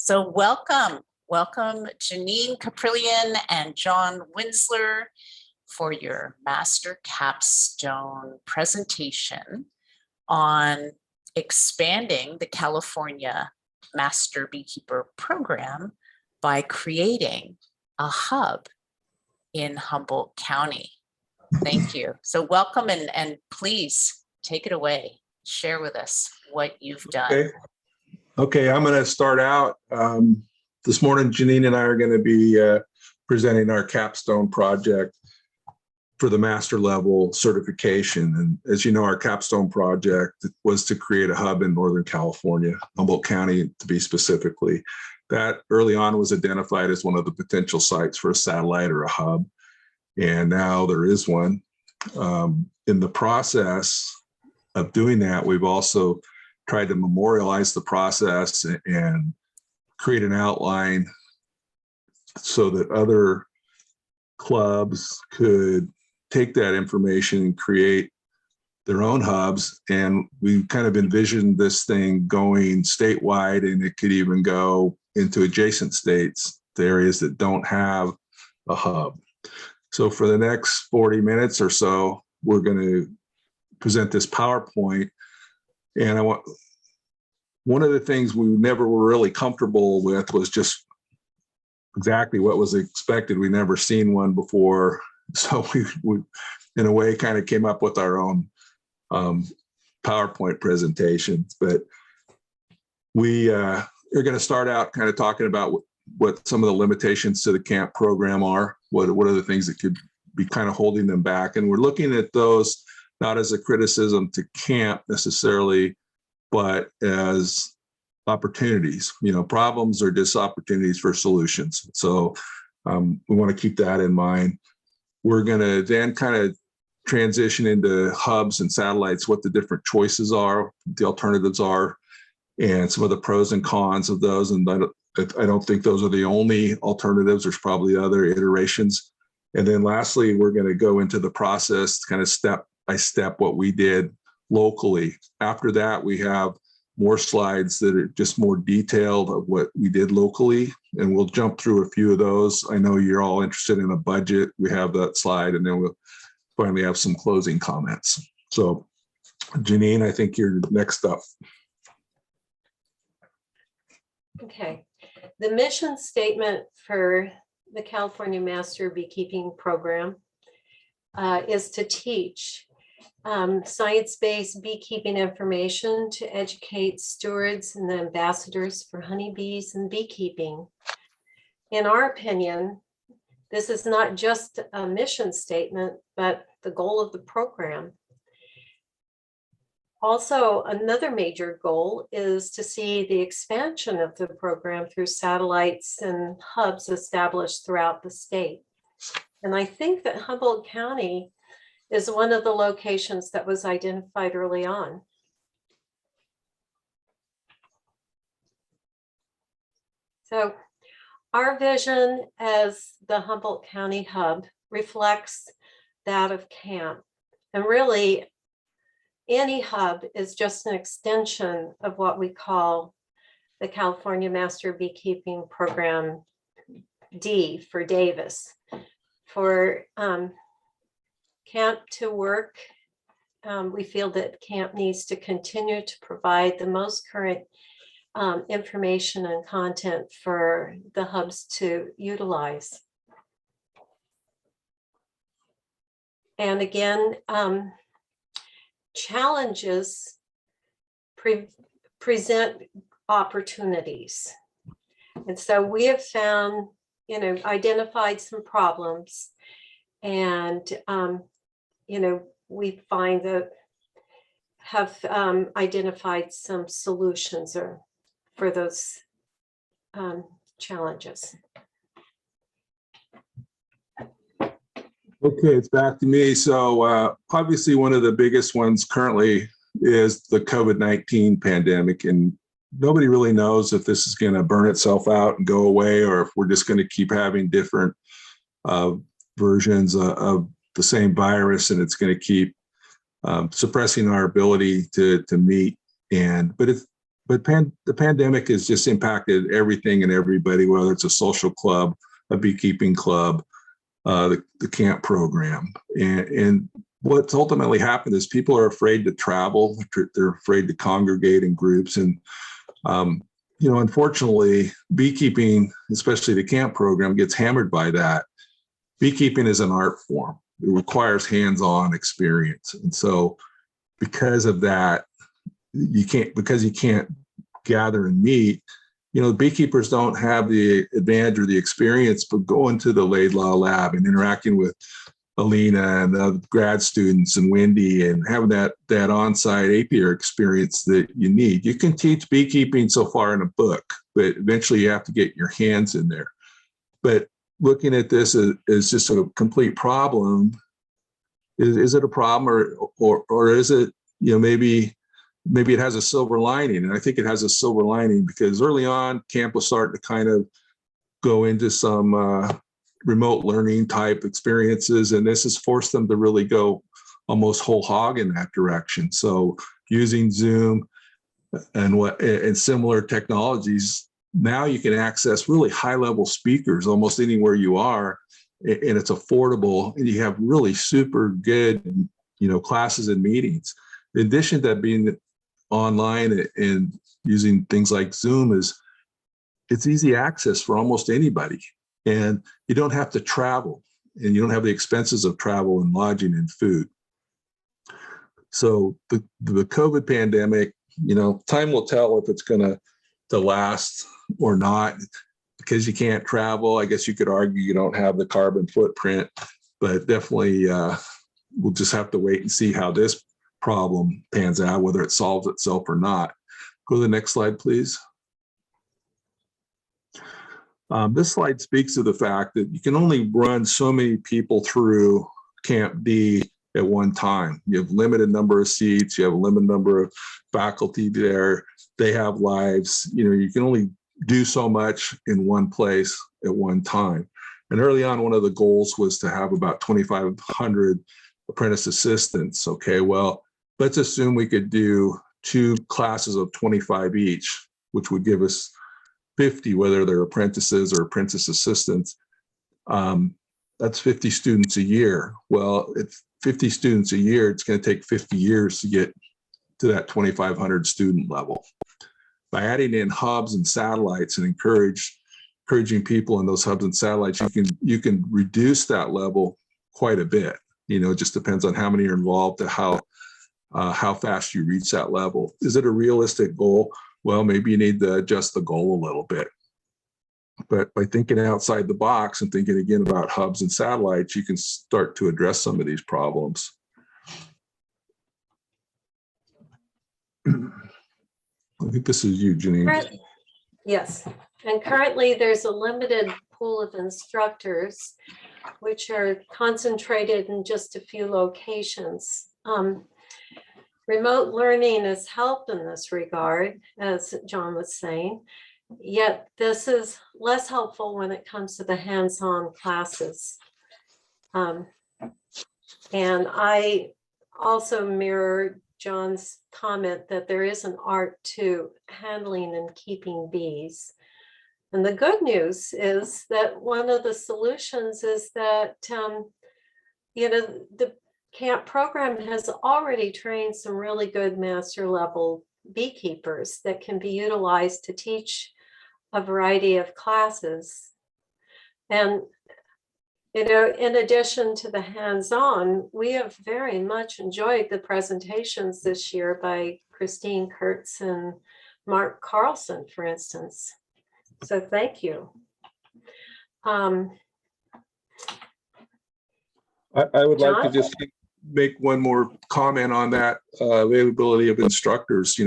So welcome Jeannine, Kaprielian, and John Winzler for your master capstone presentation on expanding the California Master Beekeeper Program by creating a hub in Humboldt County. Thank you. So welcome, and please take it away. Share with us what you've done. Okay, I'm going to start out. This morning, Jeannine and I are going to be presenting our capstone project for the master level certification. And as you know, our capstone project was to create a hub in Northern California, Humboldt County to be specifically. That early on was identified as one of the potential sites for a satellite or a hub. And now there is one. In the process of doing that, we've also tried to memorialize the process and create an outline so that other clubs could take that information and create their own hubs. And we kind of envisioned this thing going statewide, and it could even go into adjacent states, the areas that don't have a hub. So for the next 40 minutes or so, we're going to present this PowerPoint. And one of the things we never were really comfortable with was just exactly what was expected. We never seen one before. So we in a way, kind of came up with our own PowerPoint presentations. But we are going to start out kind of talking about what some of the limitations to the CAMP program are. What are the things that could be kind of holding them back? And we're looking at those not as a criticism to CAMP necessarily, but as opportunities. You know, problems are just opportunities for solutions. So we want to keep that in mind. We're going to then kind of transition into hubs and satellites, what the different choices are, the alternatives are, and some of the pros and cons of those. And I don't think those are the only alternatives. There's probably other iterations. And then lastly, we're going to go into the process, kind of step by step, what we did locally. After that, we have more slides that are just more detailed of what we did locally. And we'll jump through a few of those. I know you're all interested in a budget. We have that slide, and then we'll finally have some closing comments. So Jeannine, I think you're next up. Okay. The mission statement for the California Master Beekeeping Program is to teach science-based beekeeping information to educate stewards and the ambassadors for honeybees and beekeeping. In our opinion, this is not just a mission statement, but the goal of the program. Also, another major goal is to see the expansion of the program through satellites and hubs established throughout the state. And I think that Humboldt County is one of the locations that was identified early on. So our vision as the Humboldt County hub reflects that of CAMP. And really, any hub is just an extension of what we call the California Master Beekeeping Program D for Davis. For CAMP to work, we feel that CAMP needs to continue to provide the most current information and content for the hubs to utilize. And again, challenges present opportunities. And so we have found, identified some problems, and, we find that have identified some solutions for those challenges. Okay, it's back to me. So obviously one of the biggest ones currently is the COVID-19 pandemic, and nobody really knows if this is going to burn itself out and go away, or if we're just going to keep having different versions of the same virus, and it's going to keep suppressing our ability to meet. But but the pandemic has just impacted everything and everybody, whether it's a social club, a beekeeping club, the camp program. And what's ultimately happened is people are afraid to travel. They're afraid to congregate in groups. And, unfortunately, beekeeping, especially the camp program, gets hammered by that. Beekeeping is an art form. It requires hands-on experience. And so because of that, you can't gather and meet, beekeepers don't have the advantage or the experience of going to the Laidlaw lab and interacting with Alina and the grad students and Wendy and having that on-site apiary experience that you need. You can teach beekeeping so far in a book, but eventually you have to get your hands in there. But looking at this as just a complete problem, is it a problem or is it, maybe it has a silver lining? And I think it has a silver lining because early on, camp was starting to kind of go into some remote learning type experiences, and this has forced them to really go almost whole hog in that direction. So using Zoom and similar technologies, now you can access really high level speakers almost anywhere you are, and it's affordable, and you have really super good, classes and meetings. In addition to that being online and using things like Zoom, it's easy access for almost anybody. And you don't have to travel, and you don't have the expenses of travel and lodging and food. So the COVID pandemic, time will tell if it's going to last or not, because you can't travel. I guess you could argue you don't have the carbon footprint, but definitely we'll just have to wait and see how this problem pans out, whether it solves itself or not. Go to the next slide, please. This slide speaks to the fact that you can only run so many people through Camp D at one time. You have limited number of seats, you have a limited number of faculty there, they have lives, you can only do so much in one place at one time. And early on, one of the goals was to have about 2,500 apprentice assistants. Okay, well, let's assume we could do 2 classes of 25 each, which would give us 50, whether they're apprentices or apprentice assistants. That's 50 students a year. Well, if 50 students a year, it's going to take 50 years to get to that 2,500 student level. By adding in hubs and satellites and encouraging people in those hubs and satellites, you can reduce that level quite a bit. It just depends on how many are involved to how fast you reach that level. Is it a realistic goal? Well, maybe you need to adjust the goal a little bit. But by thinking outside the box and thinking again about hubs and satellites, you can start to address some of these problems. I think this is you, Jeannine. Yes, and currently there's a limited pool of instructors, which are concentrated in just a few locations. Remote learning has helped in this regard, as John was saying, yet this is less helpful when it comes to the hands-on classes. And I also mirror John's comment that there is an art to handling and keeping bees. And the good news is that one of the solutions is that, the camp program has already trained some really good master level beekeepers that can be utilized to teach a variety of classes. And, in addition to the hands-on, we have very much enjoyed the presentations this year by Christine Kurtz and Mark Carlson, for instance. So thank you. I would John? like to just make one more comment on that availability of instructors.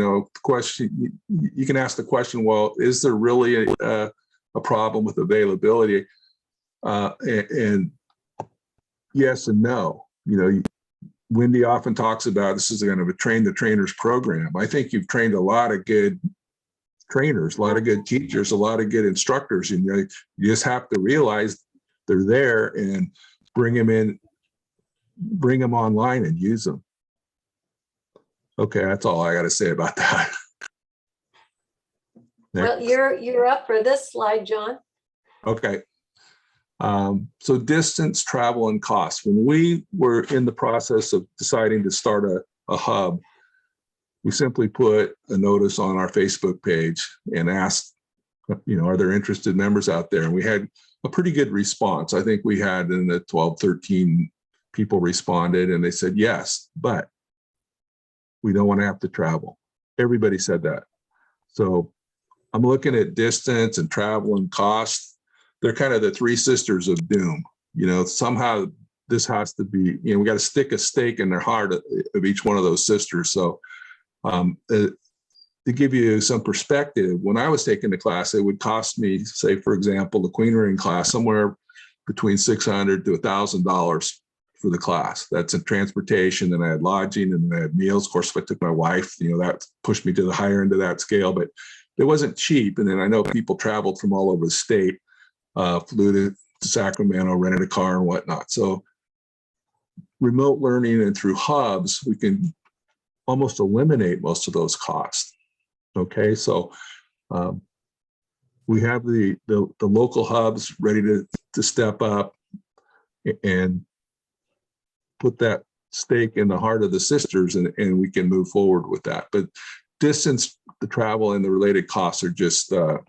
Question, you can ask the question, well, is there really a problem with availability? And yes and no. Wendy often talks about this is kind of a train the trainers program. I think you've trained a lot of good trainers, a lot of good teachers, a lot of good instructors, and you just have to realize they're there and bring them in, bring them online and use them. Okay, that's all I got to say about that. Well, you're up for this slide, John. Okay. So distance, travel, and cost. When we were in the process of deciding to start a hub, we simply put a notice on our Facebook page and asked, are there interested members out there? And we had a pretty good response. I think we had in the 12, 13 people responded, and they said, yes, but we don't want to have to travel. Everybody said that. So I'm looking at distance and travel and cost. They're kind of the three sisters of doom. Somehow this has to be, we got to stick a stake in their heart of each one of those sisters. So to give you some perspective, when I was taking the class, it would cost me, say, for example, the queen ring class, somewhere between $600 to $1,000 for the class. That's in transportation, and I had lodging, and I had meals. Of course, if I took my wife, that pushed me to the higher end of that scale, but it wasn't cheap. And then I know people traveled from all over the state, flew to Sacramento, rented a car and whatnot. So remote learning and through hubs, we can almost eliminate most of those costs. Okay, so we have the local hubs ready to step up and put that stake in the heart of the sisters, and we can move forward with that. But distance, the travel, and the related costs are just, they're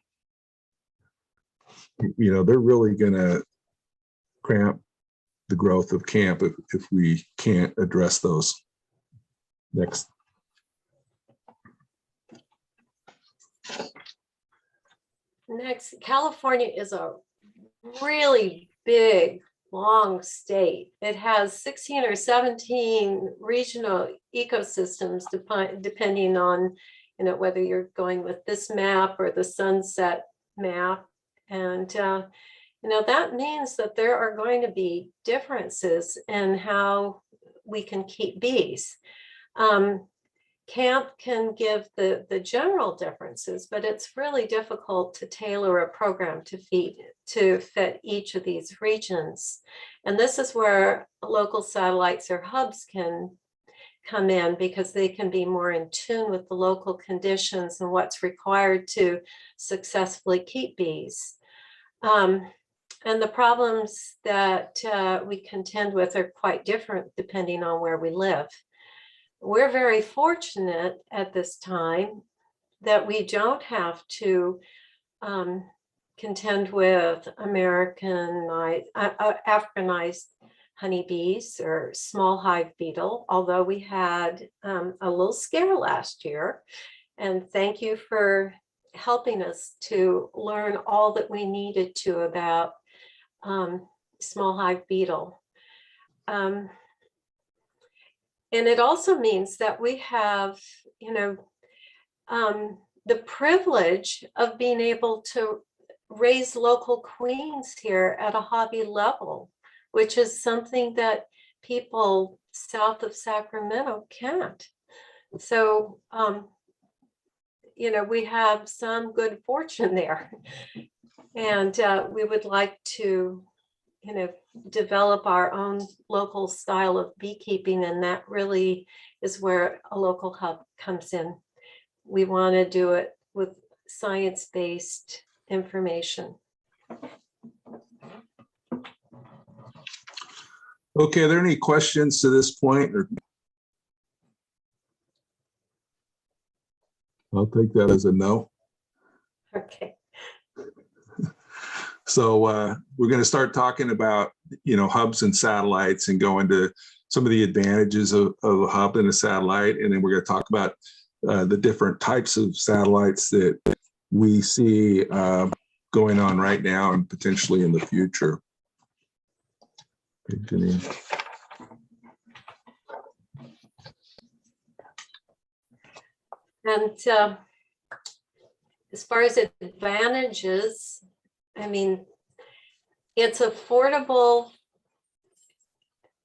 really going to cramp the growth of camp if we can't address those. Next. Next, California is a really big, long state. It has 16 or 17 regional ecosystems, depending on, whether you're going with this map or the sunset map. And, that means that there are going to be differences in how we can keep bees. Camp can give the general differences, but it's really difficult to tailor a program to fit each of these regions. And this is where local satellites or hubs can come in, because they can be more in tune with the local conditions and what's required to successfully keep bees. And the problems that we contend with are quite different depending on where we live. We're very fortunate at this time that we don't have to contend with Africanized honeybees or small hive beetle, although we had a little scare last year. And thank you for helping us to learn all that we needed to about small hive beetle. And it also means that we have, the privilege of being able to raise local queens here at a hobby level, which is something that people south of Sacramento can't. So, we have some good fortune there. And we would like to, develop our own local style of beekeeping, and that really is where a local hub comes in. We want to do it with science-based information. Okay, are there any questions to this point? I'll take that as a no. Okay. So we're going to start talking about, hubs and satellites, and go into some of the advantages of a hub and a satellite. And then we're going to talk about the different types of satellites that we see going on right now and potentially in the future. Okay, Jeannine. And as far as advantages, it's affordable.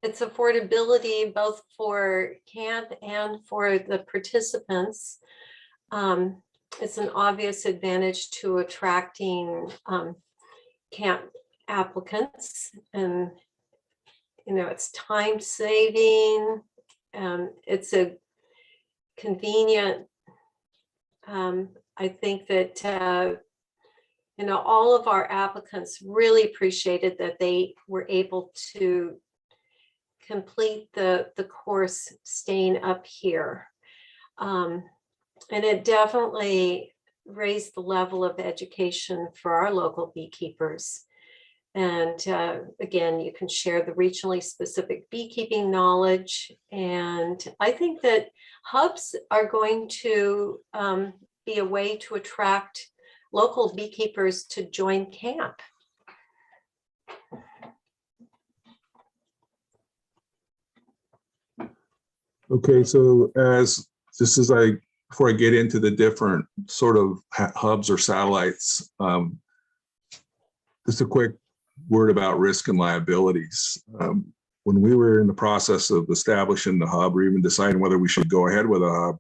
It's affordability both for camp and for the participants. It's an obvious advantage to attracting camp applicants, and it's time saving. It's a convenient I think that, all of our applicants really appreciated that they were able to complete the course staying up here. And it definitely raised the level of education for our local beekeepers. And again, you can share the regionally specific beekeeping knowledge. And I think that hubs are going to be a way to attract local beekeepers to join camp. Okay, so before I get into the different sort of hubs or satellites, just a quick word about risk and liabilities. When we were in the process of establishing the hub or even deciding whether we should go ahead with a hub,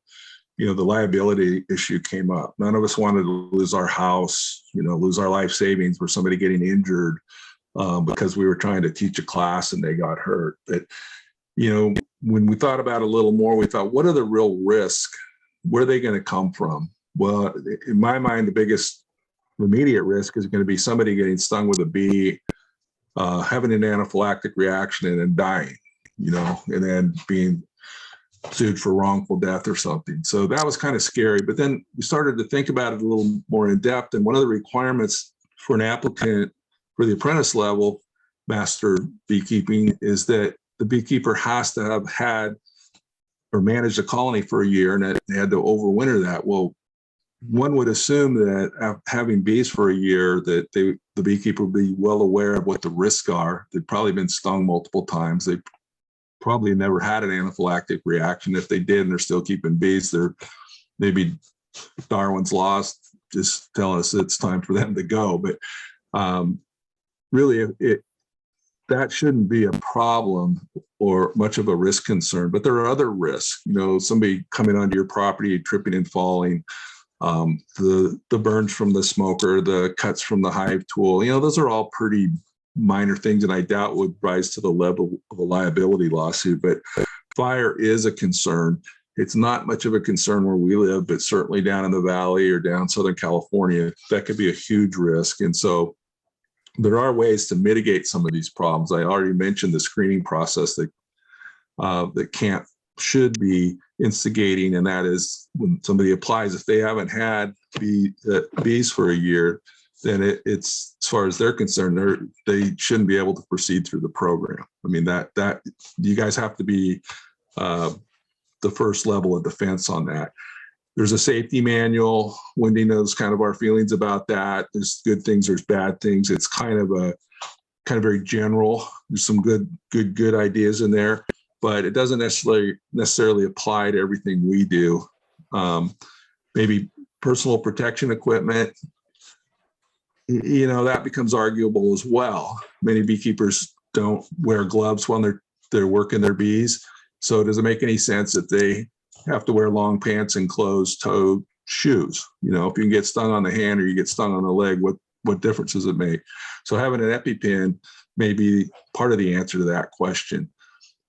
the liability issue came up. None of us wanted to lose our house, lose our life savings for somebody getting injured because we were trying to teach a class and they got hurt. But, when we thought about it a little more, we thought, what are the real risks? Where are they going to come from? Well, in my mind, the biggest immediate risk is going to be somebody getting stung with a bee, having an anaphylactic reaction and then dying, and then being sued for wrongful death or something. So that was kind of scary. But then we started to think about it a little more in depth. And one of the requirements for an applicant for the apprentice level master beekeeping is that the beekeeper has to have had or managed a colony for a year and they had to overwinter that. Well, one would assume that having bees for a year, that the beekeeper would be well aware of what the risks are. They've probably been stung multiple times. They probably never had an anaphylactic reaction. If they did and they're still keeping bees, they're maybe Darwin's laws just tell us it's time for them to go. But really, that shouldn't be a problem or much of a risk concern. But there are other risks. Somebody coming onto your property, tripping and falling, the burns from the smoker, the cuts from the hive tool. Those are all pretty minor things, and I doubt would rise to the level of a liability lawsuit. But fire is a concern. It's not much of a concern where we live, but certainly down in the valley or down Southern California, that could be a huge risk. And so there are ways to mitigate some of these problems. I already mentioned the screening process that CAMP should be instigating, and that is when somebody applies, if they haven't had bees for a year, then it's, as far as they're concerned, they shouldn't be able to proceed through the program. I mean, that you guys have to be the first level of defense on that. There's a safety manual. Wendy knows kind of our feelings about that. There's good things, there's bad things. It's kind of very general. There's some good ideas in there, but it doesn't necessarily apply to everything we do. Maybe personal protection equipment, that becomes arguable as well. Many beekeepers don't wear gloves when they're working their bees. So does it make any sense that they have to wear long pants and closed-toed shoes? If you can get stung on the hand or you get stung on the leg, what difference does it make? So having an EpiPen may be part of the answer to that question.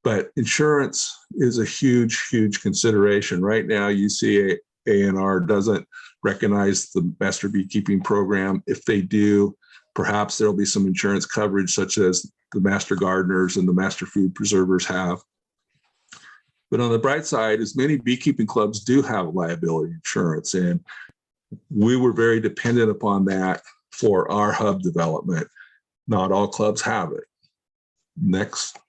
But insurance is a huge, huge consideration. Right now, UCANR doesn't recognize the master beekeeping program. If they do, perhaps there'll be some insurance coverage such as the master gardeners and the master food preservers have. But on the bright side, as many beekeeping clubs do have liability insurance, and we were very dependent upon that for our hub development. Not all clubs have it. Next.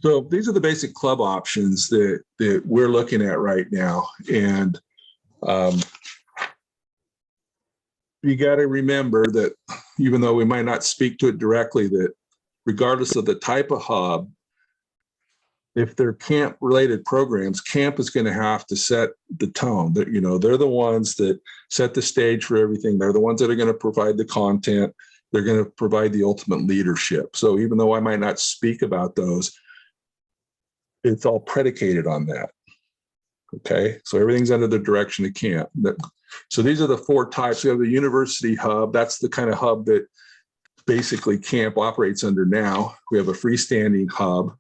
So these are the basic club options that we're looking at right now. And you got to remember that even though we might not speak to it directly, that regardless of the type of hub, if they're camp related programs, camp is going to have to set the tone. That, they're the ones that set the stage for everything. They're the ones that are going to provide the content. They're going to provide the ultimate leadership. So even though I might not speak about those, it's all predicated on that. Okay, so everything's under the direction of camp. So these are the four types. We have the university hub. That's the kind of hub that basically camp operates under now. We have a freestanding hub.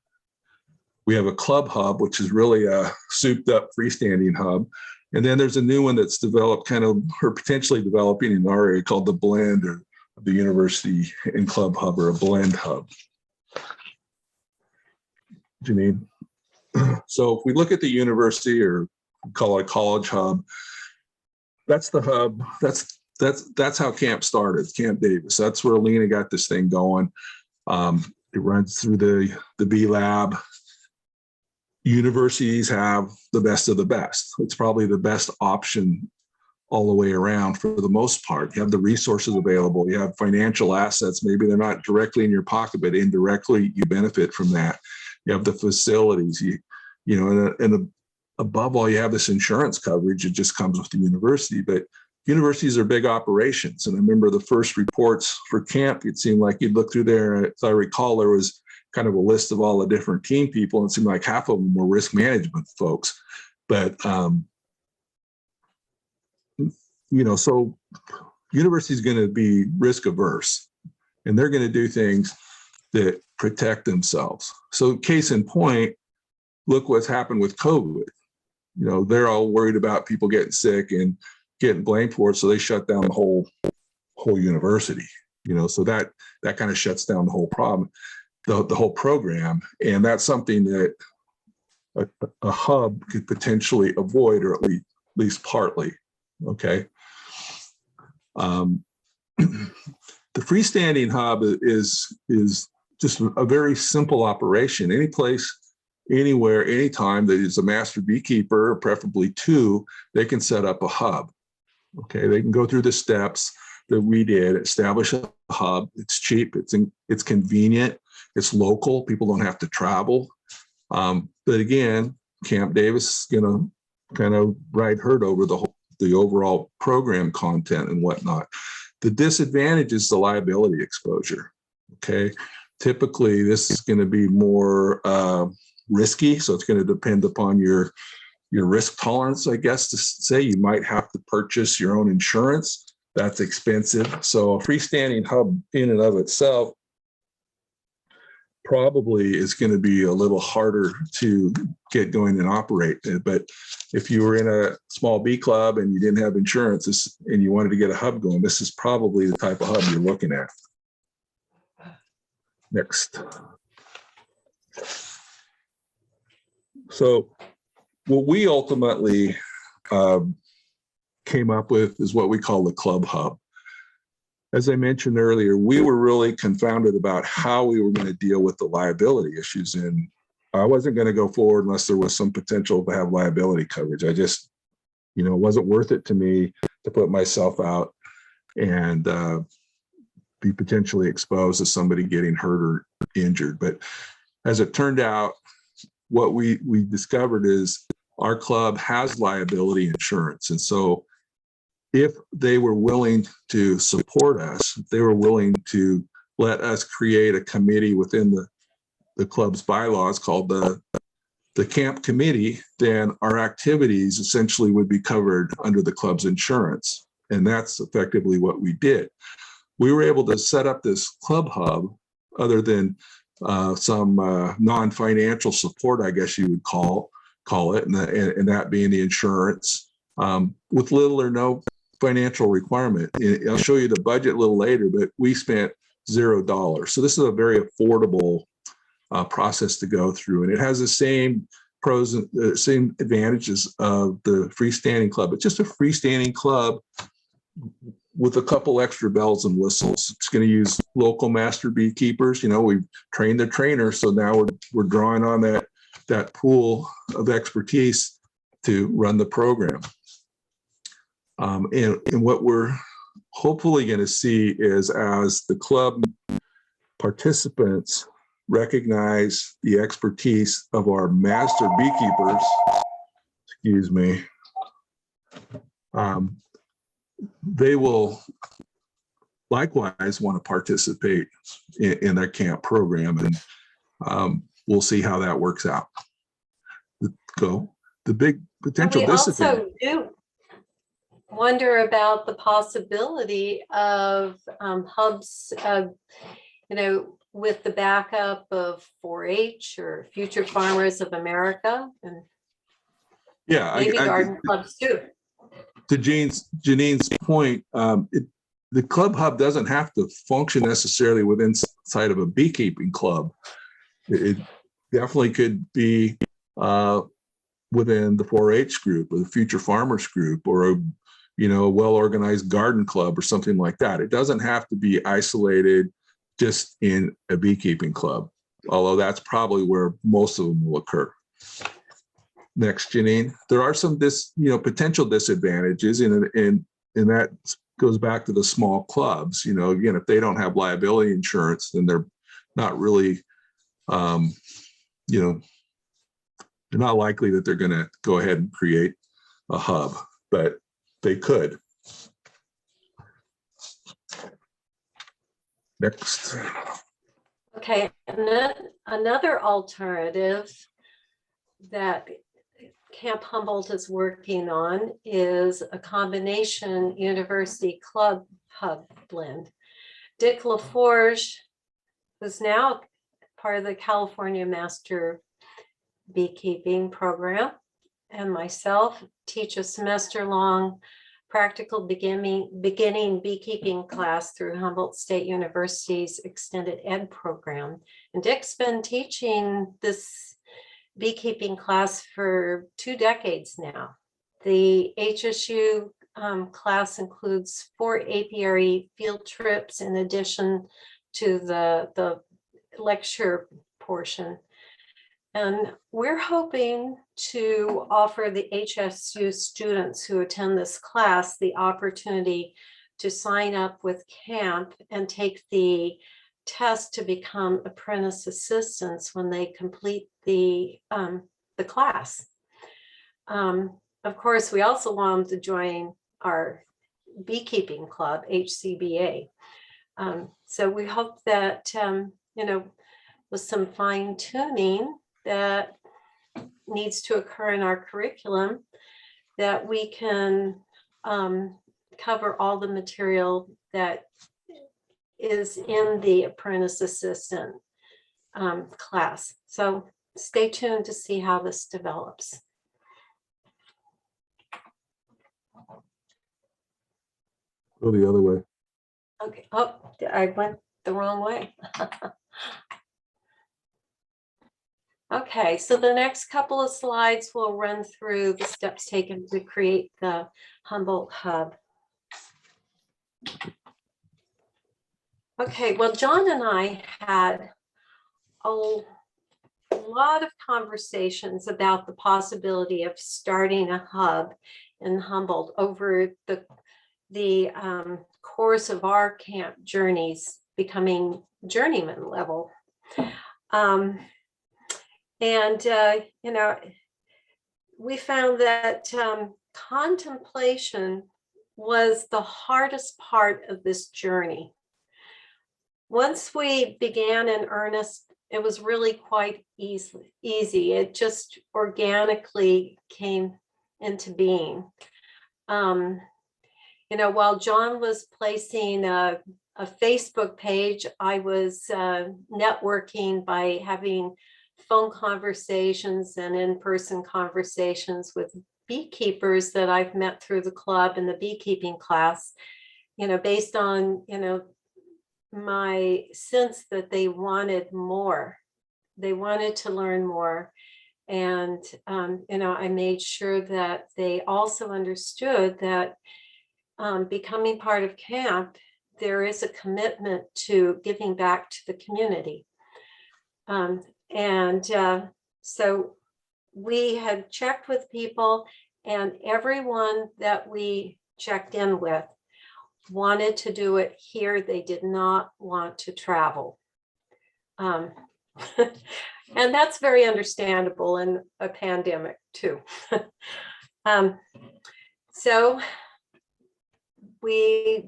We have a club hub, which is really a souped up freestanding hub. And then there's a new one that's developed or potentially developing in our area called the blend, or the university and club hub, or a blend hub. Jeannine. So if we look at the university, or call it a college hub, that's the hub. That's how camp started, Camp Davis. That's where Alina got this thing going. It runs through the B Lab. Universities have the best of the best. It's probably the best option all the way around for the most part. You have the resources available. You have financial assets. Maybe they're not directly in your pocket, but indirectly you benefit from that. You have the facilities. And above all, you have this insurance coverage. It just comes with the university. But universities are big operations. And I remember the first reports for camp, it seemed like you'd look through there, and as I recall, there was kind of a list of all the different team people, and it seemed like half of them were risk management folks. But so university is going to be risk averse, and they're going to do things that protect themselves. So case in point, look what's happened with COVID. They're all worried about people getting sick and getting blamed for it, so they shut down the whole university. So that kind of shuts down the whole problem. The whole program, and that's something that a hub could potentially avoid, or at least partly. Okay. The freestanding hub is just a very simple operation. Any place, anywhere, anytime that is a master beekeeper, preferably two, they can set up a hub. Okay, they can go through the steps that we did, establish a hub. It's cheap, it's convenient, it's local, people don't have to travel. But again, Camp Davis is gonna kind of ride herd over the overall program content and whatnot. The disadvantage is the liability exposure. Okay, typically this is going to be more risky, so it's going to depend upon your risk tolerance, I guess, to say. You might have to purchase your own insurance. That's expensive. So a freestanding hub in and of itself probably is going to be a little harder to get going and operate. But if you were in a small bee club and you didn't have insurance and you wanted to get a hub going, this is probably the type of hub you're looking at. Next. So what we ultimately came up with is what we call the club hub. As I mentioned earlier, we were really confounded about how we were going to deal with the liability issues. And I wasn't going to go forward unless there was some potential to have liability coverage. I just, it wasn't worth it to me to put myself out and be potentially exposed to somebody getting hurt or injured. But as it turned out, what we discovered is our club has liability insurance. And so if they were willing to support us, if they were willing to let us create a committee within the club's bylaws called the camp committee, then our activities essentially would be covered under the club's insurance. And that's effectively what we did. We were able to set up this club hub, other than some non-financial support, I guess you would call it, and that being the insurance, with little or no financial requirement. I'll show you the budget a little later, but we spent $0. So this is a very affordable process to go through, and it has the same pros and the same advantages of the freestanding club. It's just a freestanding club with a couple extra bells and whistles. It's going to use local master beekeepers. We've trained the trainer, so now we're drawing on that pool of expertise to run the program. And what we're hopefully going to see is, as the club participants recognize the expertise of our master beekeepers, they will likewise want to participate in their camp program, and we'll see how that works out. The big potential disadvantage. We also do wonder about the possibility of hubs with the backup of 4-H or Future Farmers of America and Yeah, maybe garden clubs too. to Jeannine's point, the club hub doesn't have to function necessarily within inside of a beekeeping club. It definitely could be within the 4-H group or the Future Farmers group, or a well-organized garden club or something like that. It doesn't have to be isolated just in a beekeeping club, although that's probably where most of them will occur. Next, Jeannine. There are some potential disadvantages, and that goes back to the small clubs. Again, if they don't have liability insurance, then they're not really, they're not likely that they're going to go ahead and create a hub, but they could. Next. Okay, and then another alternative that Camp Humboldt is working on is a combination university club hub blend. Dick LaForge, who's now part of the California Master Beekeeping Program, and myself teach a semester-long practical beginning beekeeping class through Humboldt State University's extended ed program. And Dick's been teaching this beekeeping class for 2 decades now. The HSU class includes 4 apiary field trips in addition to the lecture portion. And we're hoping to offer the HSU students who attend this class the opportunity to sign up with camp and take the test to become apprentice assistants when they complete the class. Of course, we also want them to join our beekeeping club, HCBA. So we hope that, with some fine tuning that needs to occur in our curriculum, that we can cover all the material that is in the apprentice assistant class. So stay tuned to see how this develops. Go the other way. Okay, oh, I went the wrong way. Okay, so the next couple of slides will run through the steps taken to create the Humboldt Hub. Okay, well, John and I had a lot of conversations about the possibility of starting a hub in Humboldt over the course of our camp journeys, becoming journeyman level. We found that contemplation was the hardest part of this journey. Once we began in earnest, it was really quite easy. It just organically came into being. While John was placing a Facebook page, I was networking by having phone conversations and in-person conversations with beekeepers that I've met through the club and the beekeeping class, based on, my sense that they wanted more. They wanted to learn more. And, I made sure that they also understood that becoming part of camp, there is a commitment to giving back to the community. So we had checked with people, and everyone that we checked in with wanted to do it here. They did not want to travel. And that's very understandable in a pandemic too. So we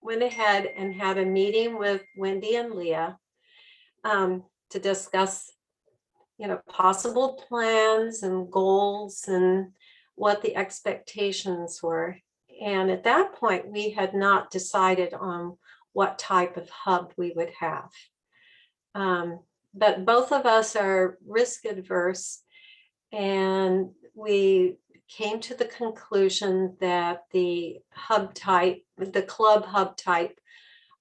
went ahead and had a meeting with Wendy and Leah to discuss, possible plans and goals and what the expectations were. And at that point, we had not decided on what type of hub we would have. But both of us are risk adverse, and we came to the conclusion that the hub type, the club hub type,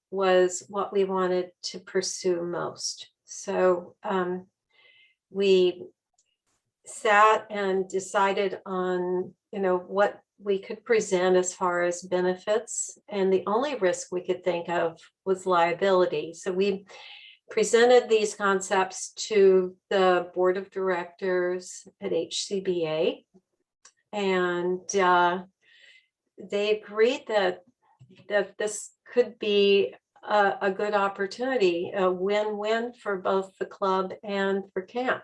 was what we wanted to pursue most. So we sat and decided on, what we could present as far as benefits, and the only risk we could think of was liability. So we presented these concepts to the board of directors at HCBA, and they agreed that this could be a good opportunity, a win-win for both the club and for camp.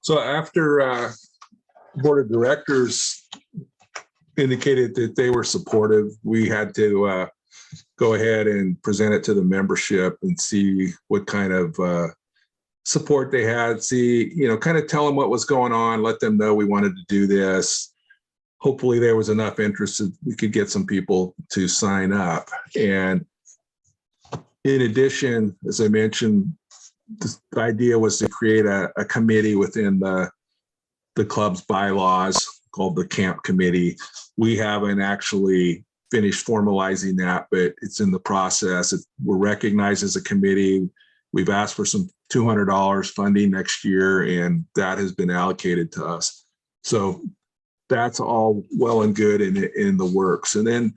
So after board of directors indicated that they were supportive, we had to go ahead and present it to the membership and see what kind of support they had, kind of tell them what was going on, let them know we wanted to do this. Hopefully there was enough interest that we could get some people to sign up. And in addition, as I mentioned, the idea was to create a committee within the club's bylaws called the camp committee. We haven't actually finished formalizing that, but it's in the process. We're recognized as a committee. We've asked for some $200 funding next year, and that has been allocated to us. So that's all well and good in the works. And then,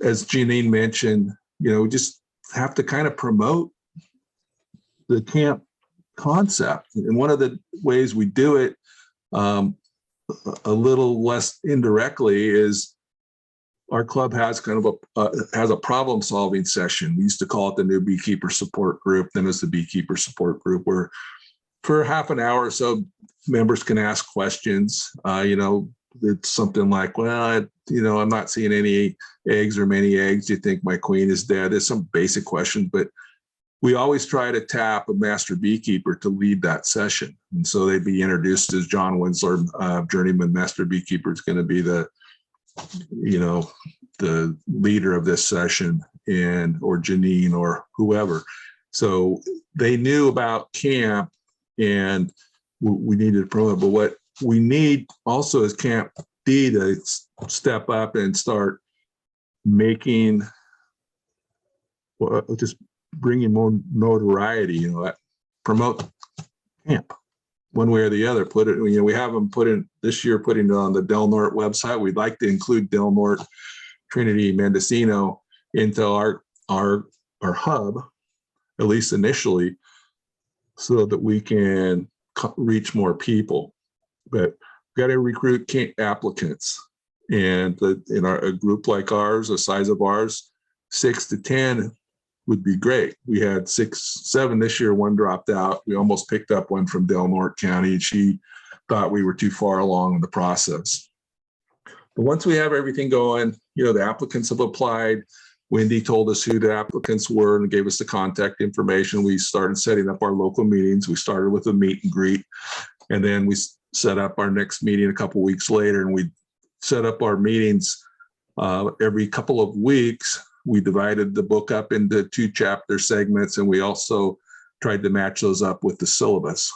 as Jeannine mentioned, we just have to kind of promote the camp concept. And one of the ways we do it a little less indirectly is our club has kind of a problem solving session. We used to call it the new beekeeper support group. Then it's the beekeeper support group, where for half an hour or so, members can ask questions. It's something like, well, I'm not seeing any eggs or many eggs. Do you think my queen is dead? There's some basic questions, but we always try to tap a master beekeeper to lead that session. And so they'd be introduced as John Winzler, journeyman master beekeeper, is going to be the leader of this session, or Jeannine or whoever. So they knew about camp, and we needed to promote it. But what we need also is Camp D to step up and start making, just bringing more notoriety, promote camp one way or the other. We have them putting it on the Del Norte website. We'd like to include Del Norte, Trinity, Mendocino into our hub, at least initially, so that we can reach more people. But we've got to recruit applicants, and in a group like ours, the size of ours, 6 to 10 would be great. We had 6, 7 this year. One dropped out. We almost picked up one from Del Norte County, and she thought we were too far along in the process. But once we have everything going, the applicants have applied. Wendy told us who the applicants were and gave us the contact information. We started setting up our local meetings. We started with a meet and greet, and then we set up our next meeting a couple of weeks later, and we set up our meetings every couple of weeks. We divided the book up into 2 chapter segments, and we also tried to match those up with the syllabus.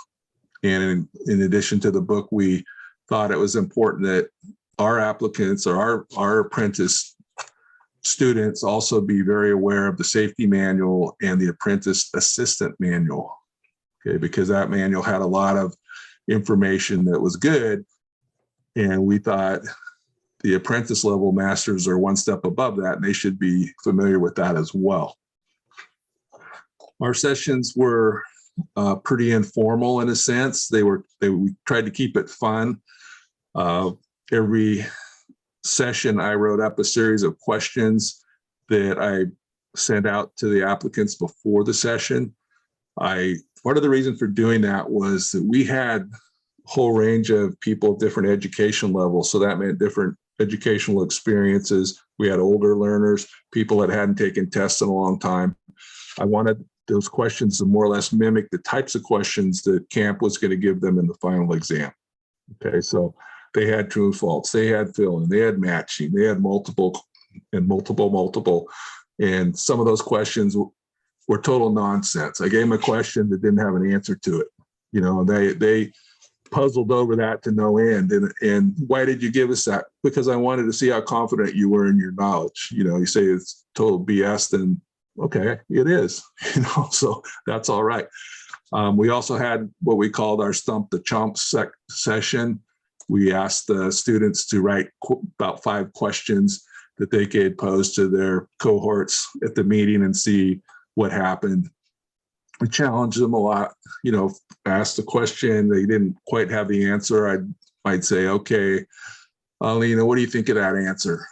And in addition to the book, we thought it was important that our applicants, or our apprentice students, also be very aware of the safety manual and the apprentice assistant manual, okay, because that manual had a lot of information that was good, and we thought the apprentice level masters are one step above that, and they should be familiar with that as well. Our sessions were pretty informal in a sense. We tried to keep it fun. Every session, I wrote up a series of questions that I sent out to the applicants before the session. Part of the reason for doing that was that we had a whole range of people of different education levels. So that meant different educational experiences. We had older learners, people that hadn't taken tests in a long time. I wanted those questions to more or less mimic the types of questions that camp was going to give them in the final exam. Okay, so They had true and false. They had fill-in. They had matching. They had multiple and multiple. And some of those questions were total nonsense. I gave them a question that didn't have an answer to it. You know, they puzzled over that to no end. And why did you give us that? Because I wanted to see how confident you were in your knowledge. You know, you say it's total BS, then okay, it is. You know, so that's all right. We also had what we called our Stump the Chump session. We asked the students to write about 5 questions that they could pose to their cohorts at the meeting and see what happened. We challenged them a lot, you know, asked a question, they didn't quite have the answer. I'd say, okay, Lena, what do you think of that answer?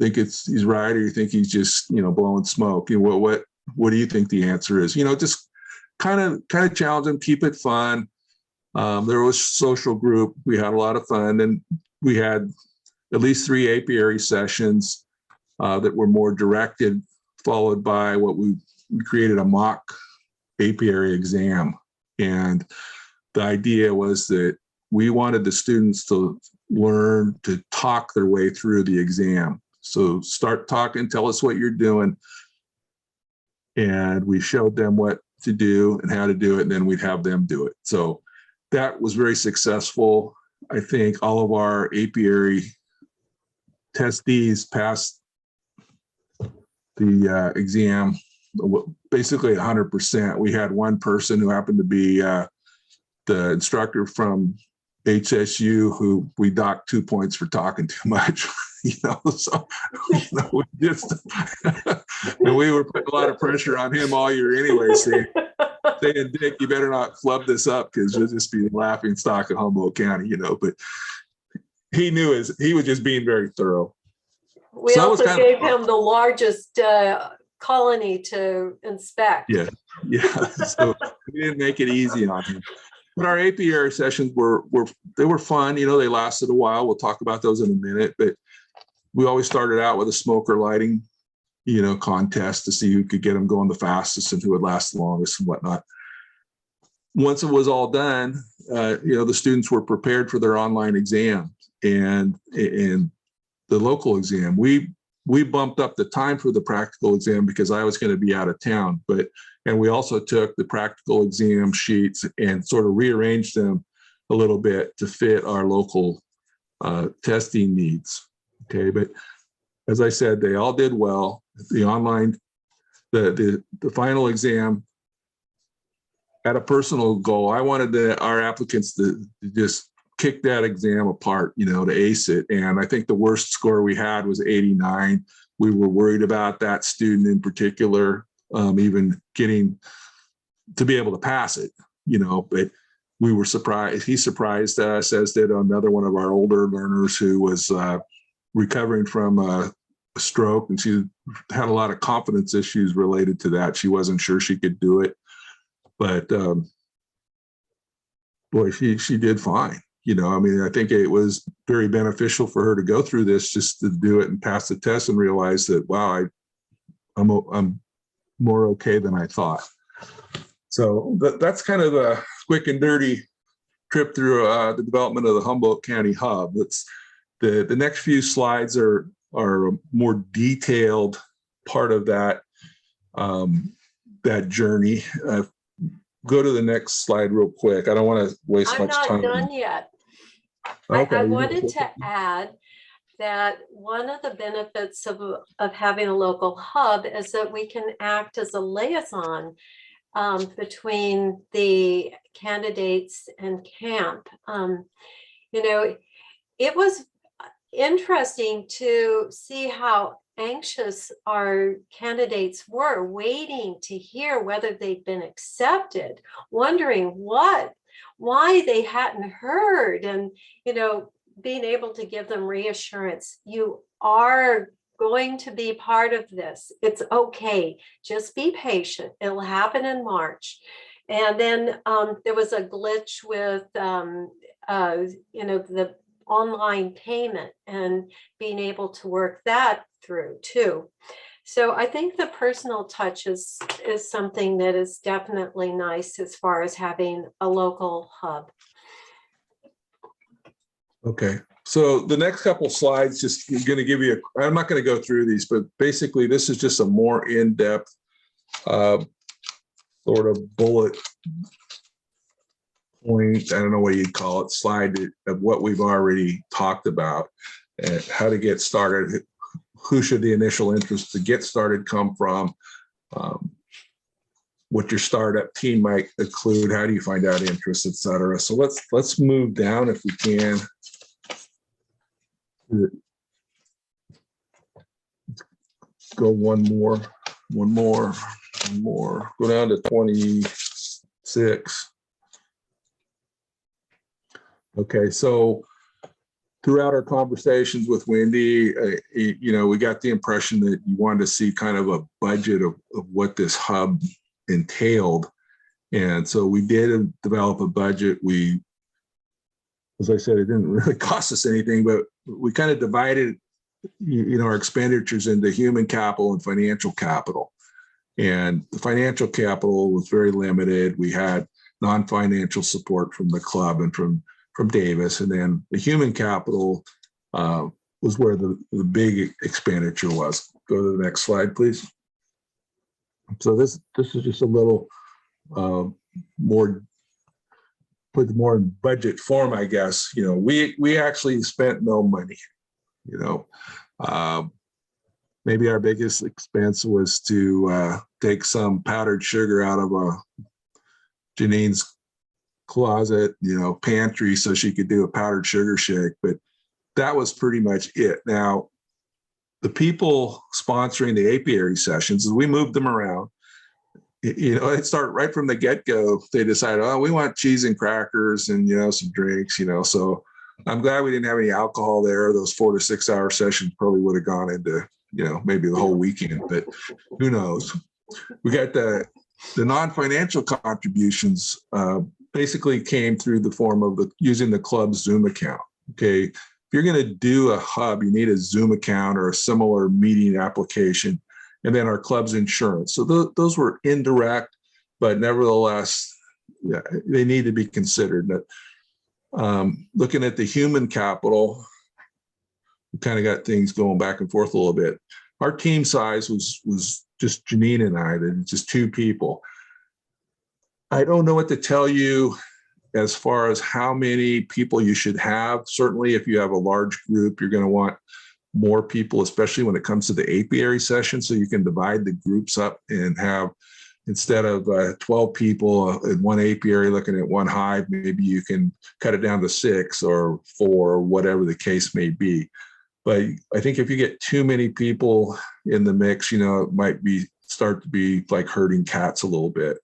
Think he's right, or you think he's just, you know, blowing smoke? You know, what do you think the answer is? You know, just kind of challenge them, keep it fun. There was social group. We had a lot of fun, and we had at least 3 apiary sessions that were more directed, followed by what we created a mock apiary exam. And the idea was that we wanted the students to learn to talk their way through the exam. So start talking, tell us what you're doing. And we showed them what to do and how to do it, and then we'd have them do it. So that was very successful. I think all of our apiary testees passed the exam basically 100%. We had one person who happened to be the instructor from HSU who we docked 2 points for talking too much. You know, so you know, we just and we were putting a lot of pressure on him all year anyway, saying, Dick, you better not flub this up because you'll just be laughing stock of Humboldt County, you know. But he knew he was just being very thorough. We so also gave him the largest colony to inspect. Yeah. So we didn't make it easy on him. But our apiary sessions were fun. You know, they lasted a while. We'll talk about those in a minute. But we always started out with a smoker lighting, you know, contest to see who could get them going the fastest and who would last the longest and whatnot. Once it was all done, you know, the students were prepared for their online exam and the local exam. We bumped up the time for the practical exam because I was going to be out of town, and we also took the practical exam sheets and sort of rearranged them a little bit to fit our local testing needs. Okay, but as I said, they all did well. The online, the final exam, at a personal goal, I wanted our applicants to just kick that exam apart, you know, to ace it. And I think the worst score we had was 89. We were worried about that student in particular, even getting to be able to pass it, you know, but we were surprised. He surprised us, as did another one of our older learners who was recovering from a stroke, and she had a lot of confidence issues related to that. She wasn't sure she could do it, but boy, she did fine. You know, I mean, I think it was very beneficial for her to go through this just to do it and pass the test and realize that, wow, I'm more okay than I thought. So that's kind of a quick and dirty trip through the development of the Humboldt County Hub. It's the next few slides are a more detailed part of that that journey. Go to the next slide real quick. I don't want to waste much time. I'm not done yet. Okay. I wanted to add that one of the benefits of having a local hub is that we can act as a liaison between the candidates and camp. You know, it was interesting to see how anxious our candidates were, waiting to hear whether they'd been accepted, wondering why they hadn't heard, and, you know, being able to give them reassurance. You are going to be part of this. It's okay. Just be patient. It'll happen in March. And then there was a glitch with, you know, the online payment and being able to work that through too. So I think the personal touch is something that is definitely nice as far as having a local hub. Okay, so the next couple slides just going to give you, I'm not going to go through these, but basically this is just a more in-depth sort of bullet point, I don't know what you'd call it, slide of what we've already talked about, and how to get started, who should the initial interest to get started come from, what your startup team might include, how do you find out interest, et cetera. So let's move down if we can. Go one more. Go down to 26. Okay, so throughout our conversations with Wendy, we got the impression that you wanted to see kind of a budget of what this hub entailed. And so we did develop a budget. As I said, it didn't really cost us anything, but we kind of divided our expenditures into human capital and financial capital. And the financial capital was very limited. We had non-financial support from the club and from Davis. And then the human capital was where the big expenditure was. Go to the next slide, please. So this is just a little more, put more in budget form, I guess. We actually spent no money. Maybe our biggest expense was to take some powdered sugar out of Jeannine's closet, pantry, so she could do a powdered sugar shake. But that was pretty much it. Now, the people sponsoring the apiary sessions, we moved them around. It started right from the get-go. They decided, oh, we want cheese and crackers and, some drinks, so I'm glad we didn't have any alcohol there. Those 4 to 6 hour sessions probably would have gone into, maybe the whole weekend, but who knows? We got the non-financial contributions basically came through the form of using the club's Zoom account. Okay. If you're going to do a hub, you need a Zoom account or a similar meeting application, and then our club's insurance. So those were indirect, but nevertheless, they need to be considered. Looking at the human capital, we kind of got things going back and forth a little bit. Our team size was just Jeannine and I, just 2 people. I don't know what to tell you as far as how many people you should have. Certainly, if you have a large group, you're going to want more people, especially when it comes to the apiary session. So you can divide the groups up and have, instead of 12 people in one apiary looking at one hive, maybe you can cut it down to 6 or 4 or whatever the case may be. But I think if you get too many people in the mix, it might start to be like herding cats a little bit.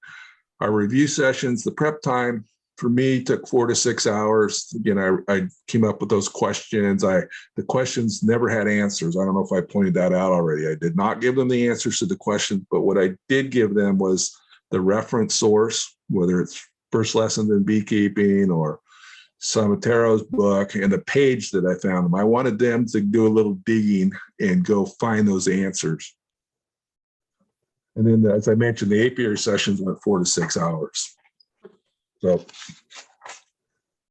Our review sessions, the prep time for me took 4 to 6 hours. Again, I came up with those questions. The questions never had answers. I don't know if I pointed that out already. I did not give them the answers to the questions, but what I did give them was the reference source, whether it's First Lessons in Beekeeping or Samatero's book, and the page that I found them. I wanted them to do a little digging and go find those answers. And then, as I mentioned, the apiary sessions went 4 to 6 hours. So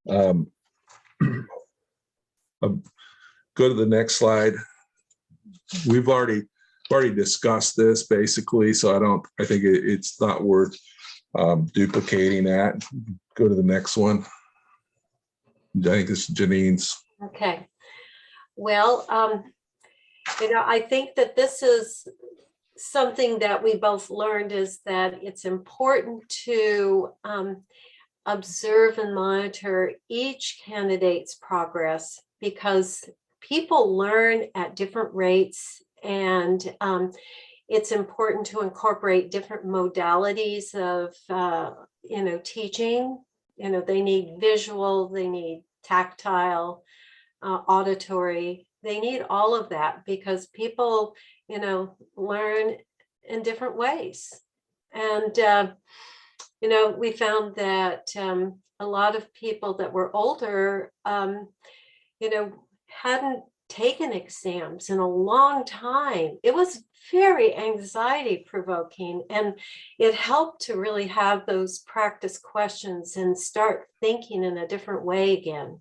go to the next slide. We've already discussed this basically, so I think it's not worth duplicating that. Go to the next one. I think this is Jeannine's. Okay. Well, I think that this is something that we both learned, is that it's important to observe and monitor each candidate's progress, because people learn at different rates, and it's important to incorporate different modalities of teaching. They need visual, they need tactile, auditory, they need all of that, because people learn in different ways. And we found that a lot of people that were older hadn't taken exams in a long time. It was very anxiety provoking, and it helped to really have those practice questions and start thinking in a different way again.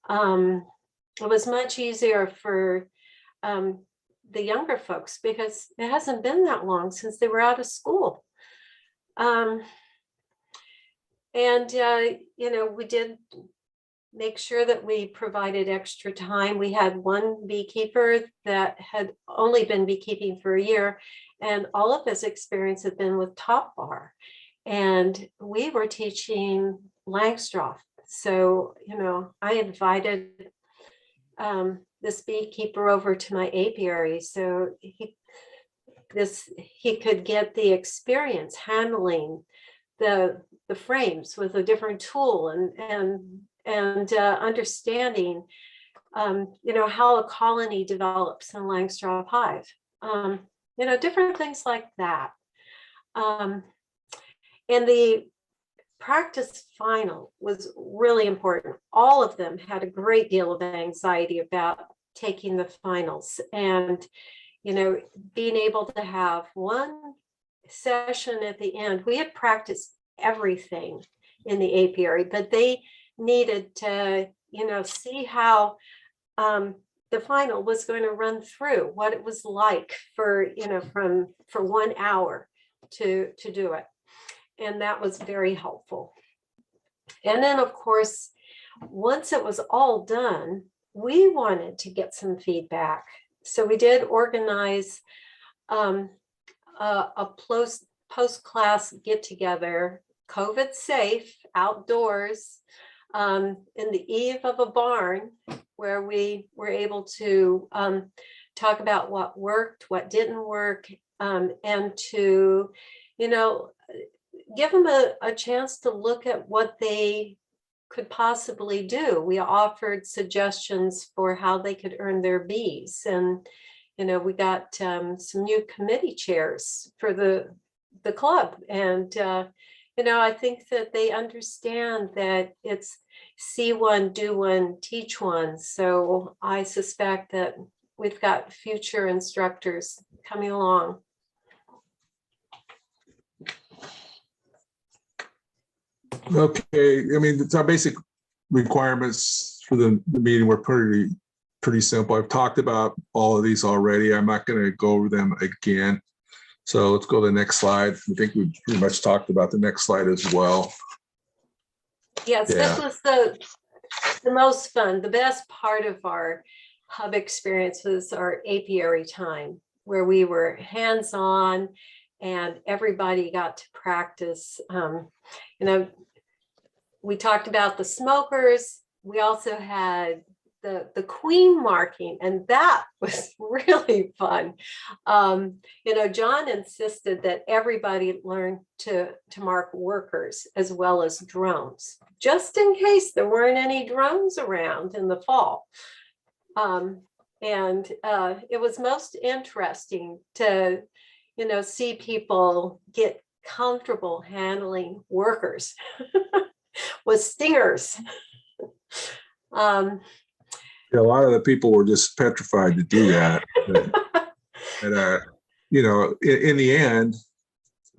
It was much easier for the younger folks because it hasn't been that long since they were out of school. We did make sure that we provided extra time. We had one beekeeper that had only been beekeeping for a year, and all of his experience had been with Top Bar. And we were teaching Langstroth. So, I invited this beekeeper over to my apiary so he could get the experience handling the frames with a different tool and understanding how a colony develops in a Langstroth hive, different things like that. And the practice final was really important. All of them had a great deal of anxiety about taking the finals, and being able to have one session at the end. We had practiced everything in the apiary, but they needed to see how the final was going to run through, what it was like for 1 hour to do it. And that was very helpful. And then, of course, once it was all done, we wanted to get some feedback. So we did organize a post-class get-together, COVID safe, outdoors, in the eave of a barn, where we were able to talk about what worked, what didn't work, and to, give them a chance to look at what they could possibly do. We offered suggestions for how they could earn their bees. And, we got some new committee chairs for the club. And, I think that they understand that it's see one, do one, teach one. So I suspect that we've got future instructors coming along. Okay, I mean, it's our basic requirements for the meeting were pretty simple. I've talked about all of these already. I'm not going to go over them again. So let's go to the next slide. I think we pretty much talked about the next slide as well. Yes, yeah. This was the most fun. The best part of our hub experience was our apiary time, where we were hands-on and everybody got to practice. We talked about the smokers. We also had the queen marking, and that was really fun. John insisted that everybody learn to mark workers as well as drones, just in case there weren't any drones around in the fall. It was most interesting to, see people get comfortable handling workers with stingers. A lot of the people were just petrified to do that. In the end,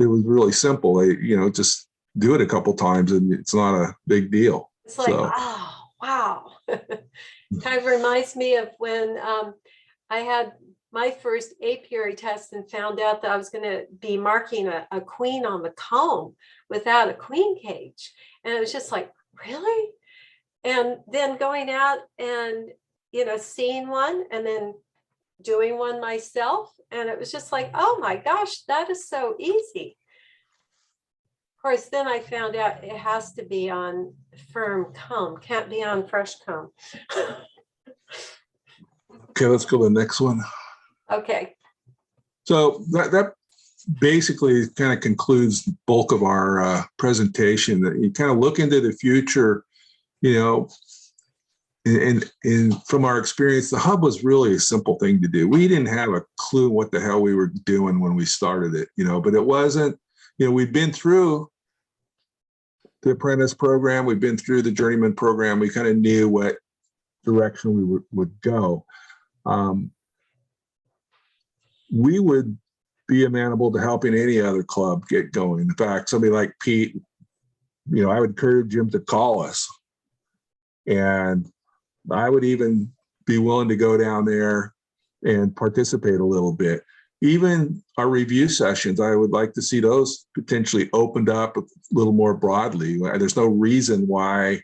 it was really simple. They, just do it a couple times and it's not a big deal. It's like, oh, wow. Kind of reminds me of when I had my first apiary test and found out that I was going to be marking a queen on the comb without a queen cage. And it was just like, really? And then going out and, seeing one and then doing one myself. And it was just like, oh my gosh, that is so easy. Of course, then I found out it has to be on firm comb, can't be on fresh comb. Okay, let's go to the next one. Okay. So that basically kind of concludes the bulk of our presentation. That you kind of look into the future, and from our experience, the hub was really a simple thing to do. We didn't have a clue what the hell we were doing when we started it, but it wasn't, we've been through the apprentice program, we've been through the journeyman program. We kind of knew what direction we would go. We would be amenable to helping any other club get going. In fact, somebody like Pete, I would encourage him to call us. And I would even be willing to go down there and participate a little bit. Even our review sessions, I would like to see those potentially opened up a little more broadly. There's no reason why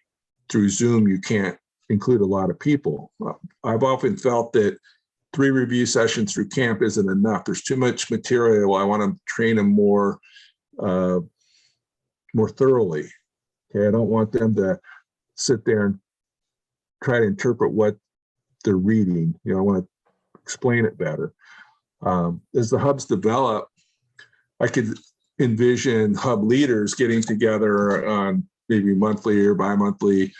through Zoom you can't include a lot of people. I've often felt that 3 review sessions through camp isn't enough. There's too much material. I want to train them more thoroughly. Okay, I don't want them to sit there and try to interpret what they're reading. I want to explain it better. As the hubs develop, I could envision hub leaders getting together on maybe monthly or bi-monthly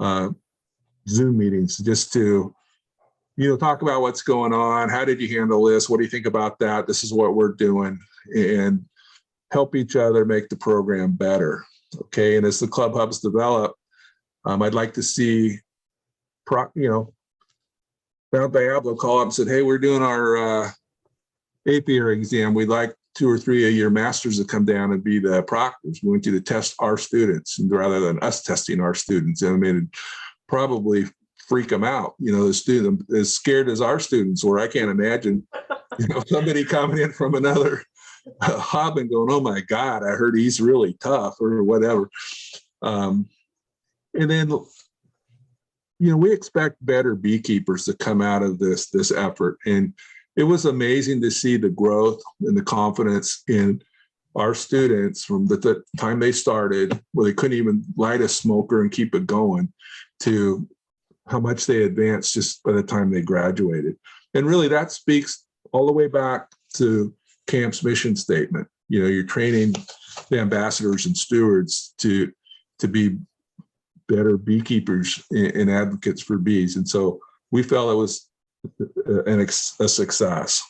Zoom meetings just to, talk about what's going on. How did you handle this? What do you think about that? This is what we're doing, and help each other make the program better. Okay, and as the club hubs develop, I'd like to see, Mount Diablo call up and said, hey, we're doing our apiary exam. We'd like 2 or 3 of your masters to come down and be the proctors. We want you to test our students, and rather than us testing our students. I mean, it'd probably freak them out. The student, as scared as our students were, I can't imagine, somebody coming in from another hub and going, oh my God, I heard he's really tough or whatever. And then, we expect better beekeepers to come out of this effort. And it was amazing to see the growth and the confidence in our students from the time they started, where they couldn't even light a smoker and keep it going, to how much they advanced just by the time they graduated. And really that speaks all the way back to camp's mission statement. You're training the ambassadors and stewards to be better beekeepers and advocates for bees. And so we felt it was a success.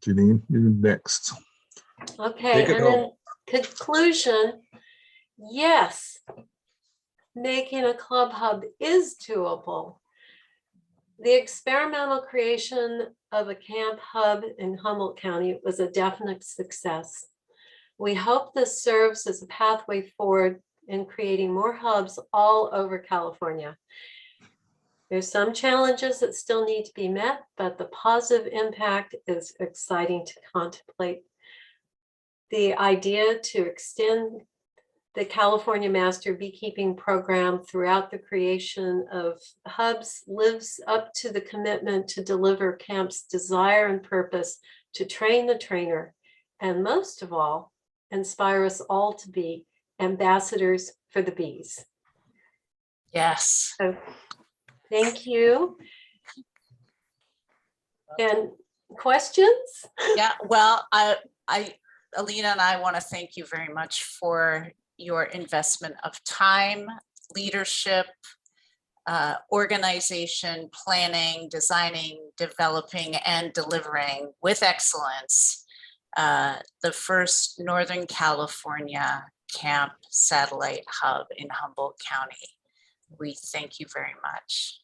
Jeannine, you're next. Okay, and in conclusion, yes, making a club hub is doable. The experimental creation of a camp hub in Humboldt County was a definite success. We hope this serves as a pathway forward in creating more hubs all over California. There's some challenges that still need to be met, but the positive impact is exciting to contemplate. The idea to extend the California Master Beekeeping Program throughout the creation of hubs lives up to the commitment to deliver camp's desire and purpose to train the trainer, and most of all, inspire us all to be ambassadors for the bees. Yes. So, thank you. And questions? Yeah, well, Alina and I want to thank you very much for your investment of time, leadership, organization, planning, designing, developing, and delivering with excellence the first Northern California camp satellite hub in Humboldt County. We thank you very much.